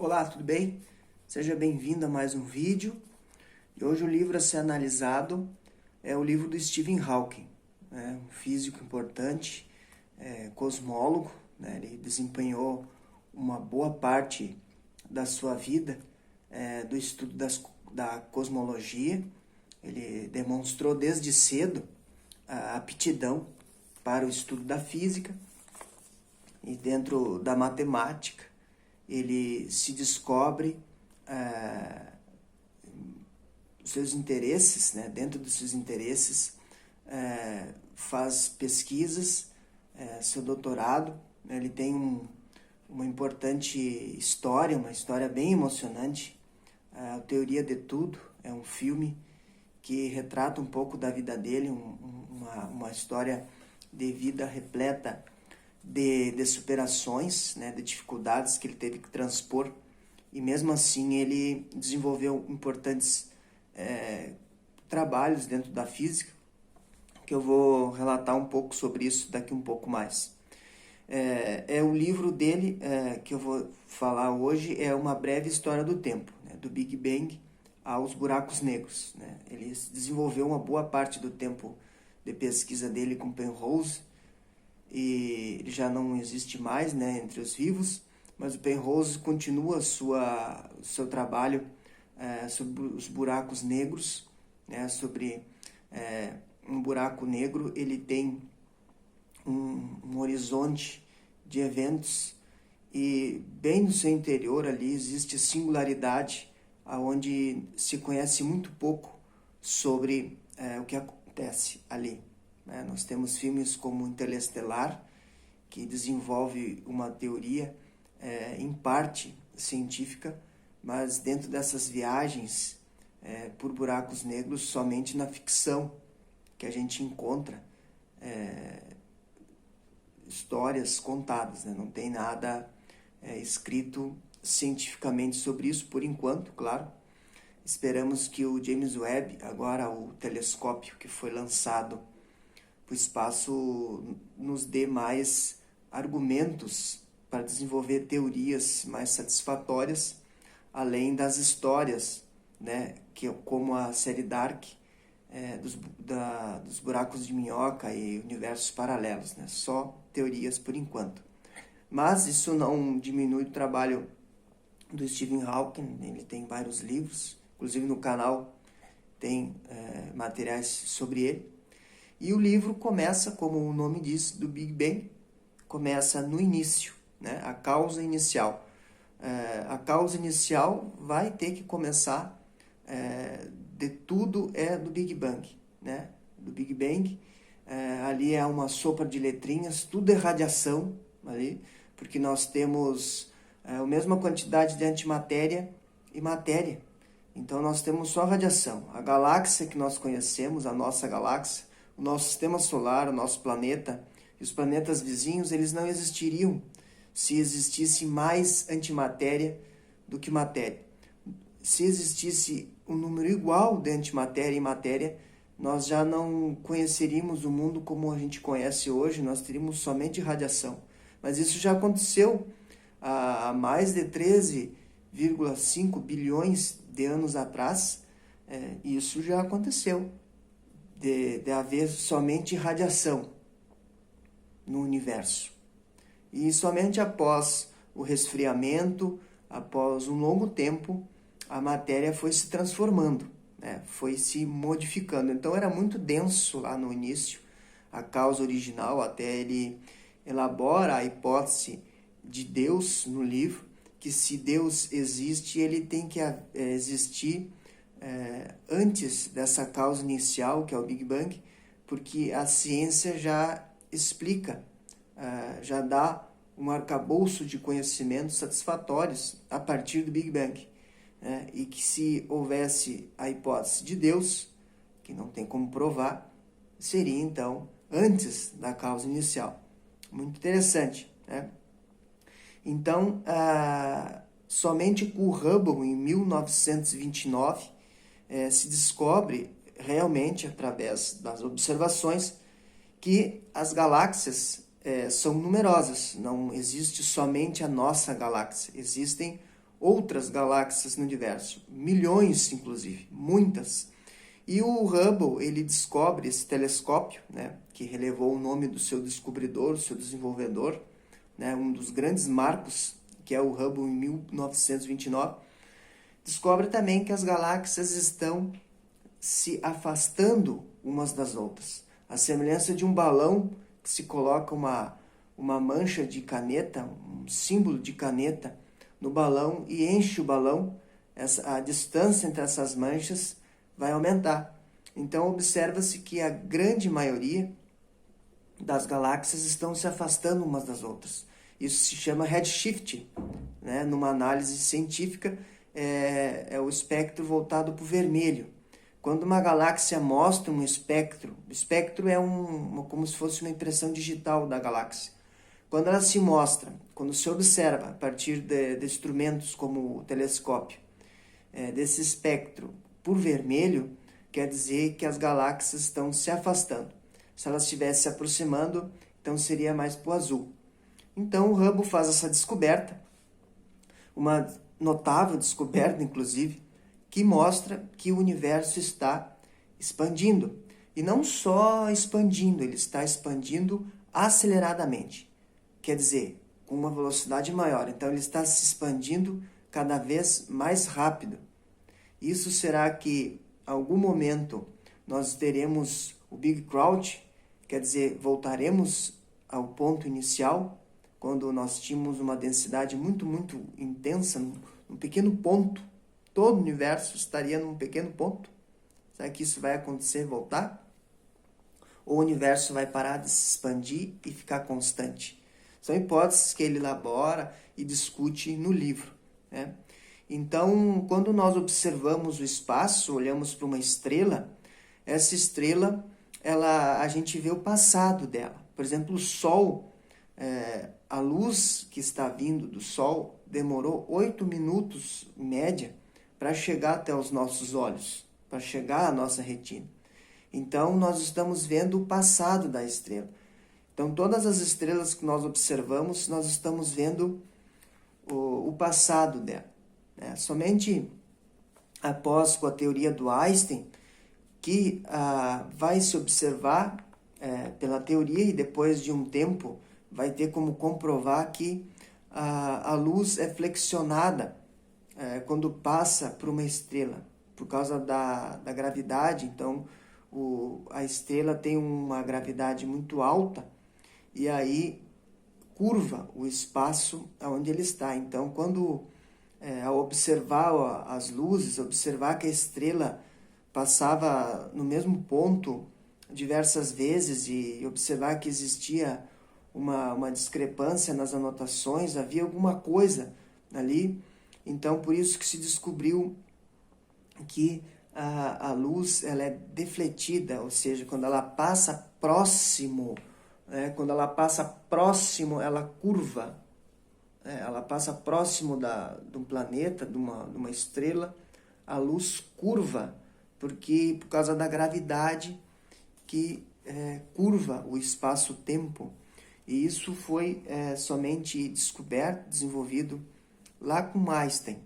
Olá, tudo bem? Seja bem-vindo a mais um vídeo. E hoje o livro a ser analisado é o livro do Stephen Hawking, um físico importante, cosmólogo, Ele desempenhou uma boa parte da sua vida do estudo da cosmologia. Ele demonstrou desde cedo a aptidão para o estudo da física e dentro da matemática ele se descobre os seus interesses, dentro dos seus interesses, faz pesquisas, seu doutorado. Ele tem uma importante história, uma história bem emocionante. A Teoria de Tudo é um filme que retrata um pouco da vida dele, uma história de vida repleta de superações, de dificuldades que ele teve que transpor, e mesmo assim ele desenvolveu importantes trabalhos dentro da física, que eu vou relatar um pouco sobre isso daqui um pouco mais. O livro dele que eu vou falar hoje é Uma Breve História do Tempo, do Big Bang aos buracos negros. Ele desenvolveu uma boa parte do tempo de pesquisa dele com Penrose, e ele já não existe mais entre os vivos, mas o Penrose continua o seu trabalho sobre os buracos negros, sobre um buraco negro. Ele tem um horizonte de eventos, e bem no seu interior ali existe singularidade, onde se conhece muito pouco sobre o que acontece ali. Nós temos filmes como Interestelar, que desenvolve uma teoria em parte científica, mas dentro dessas viagens por buracos negros, somente na ficção que a gente encontra histórias contadas, não tem nada escrito cientificamente sobre isso por enquanto, claro. Esperamos que o James Webb, agora o telescópio que foi lançado o espaço, nos dê mais argumentos para desenvolver teorias mais satisfatórias, além das histórias, como a série Dark, dos buracos de minhoca e universos paralelos, só teorias por enquanto. Mas isso não diminui o trabalho do Stephen Hawking. Ele tem vários livros, inclusive no canal tem materiais sobre ele. E o livro começa, como o nome diz, do Big Bang, começa no início, a causa inicial. A causa inicial vai ter que começar de tudo do Big Bang, do Big Bang. Ali é uma sopa de letrinhas, tudo é radiação ali, porque nós temos a mesma quantidade de antimatéria e matéria. Então nós temos só radiação. A galáxia que nós conhecemos, a nossa galáxia, o nosso sistema solar, o nosso planeta e os planetas vizinhos, eles não existiriam se existisse mais antimatéria do que matéria. Se existisse um número igual de antimatéria e matéria, nós já não conheceríamos o mundo como a gente conhece hoje, nós teríamos somente radiação. Mas isso já aconteceu há mais de 13,5 bilhões de anos atrás. Isso já aconteceu. De haver somente radiação no universo. E somente após o resfriamento, após um longo tempo, a matéria foi se transformando, foi se modificando. Então era muito denso lá no início, a causa original. Até ele elabora a hipótese de Deus no livro, que se Deus existe, ele tem que existir antes dessa causa inicial, que é o Big Bang, porque a ciência já explica, já dá um arcabouço de conhecimentos satisfatórios a partir do Big Bang. E que se houvesse a hipótese de Deus, que não tem como provar, seria então antes da causa inicial. Muito interessante. Então, somente com o Hubble, em 1929, se descobre realmente, através das observações, que as galáxias são numerosas. Não existe somente a nossa galáxia, existem outras galáxias no universo, milhões inclusive, muitas. E o Hubble, ele descobre esse telescópio, né, que relevou o nome do seu descobridor, do seu desenvolvedor, né, um dos grandes marcos, que é o Hubble em 1929, descobre também que as galáxias estão se afastando umas das outras. A semelhança de um balão que se coloca uma mancha de caneta, um símbolo de caneta no balão e enche o balão, a distância entre essas manchas vai aumentar. Então observa-se que a grande maioria das galáxias estão se afastando umas das outras. Isso se chama redshift, né? Numa análise científica, é o espectro voltado para o vermelho. Quando uma galáxia mostra um espectro, o espectro é como se fosse uma impressão digital da galáxia. Quando ela se mostra, quando se observa a partir de instrumentos como o telescópio, desse espectro por vermelho, quer dizer que as galáxias estão se afastando. Se elas estivessem se aproximando, então seria mais para o azul. Então o Hubble faz essa descoberta, uma notável descoberta, inclusive, que mostra que o universo está expandindo. E não só expandindo, ele está expandindo aceleradamente. Quer dizer, com uma velocidade maior. Então ele está se expandindo cada vez mais rápido. Isso será que, em algum momento, nós teremos o Big Crowd, quer dizer, voltaremos ao ponto inicial, quando nós tínhamos uma densidade muito, muito intensa, num pequeno ponto. Todo o universo estaria num pequeno ponto. Será que isso vai acontecer, voltar? Ou o universo vai parar de se expandir e ficar constante? São hipóteses que ele elabora e discute no livro, né? Então, quando nós observamos o espaço, olhamos para uma estrela, essa estrela, a gente vê o passado dela. Por exemplo, o Sol, a luz que está vindo do Sol demorou 8 minutos, em média, para chegar até os nossos olhos, para chegar à nossa retina. Então, nós estamos vendo o passado da estrela. Então, todas as estrelas que nós observamos, nós estamos vendo o passado dela. Somente após, com a teoria do Einstein, que vai se observar pela teoria e depois de um tempo vai ter como comprovar que a luz é flexionada quando passa por uma estrela, por causa da gravidade. Então, a estrela tem uma gravidade muito alta e aí curva o espaço onde ele está. Então, quando ao observar as luzes, observar que a estrela passava no mesmo ponto diversas vezes e observar que existia uma discrepância nas anotações, havia alguma coisa ali. Então, por isso que se descobriu que a luz ela é defletida, ou seja, quando ela passa próximo, ela curva. Ela passa próximo de um planeta, de uma estrela, a luz curva, por causa da gravidade que curva o espaço-tempo. E isso foi somente descoberto, desenvolvido lá com Einstein.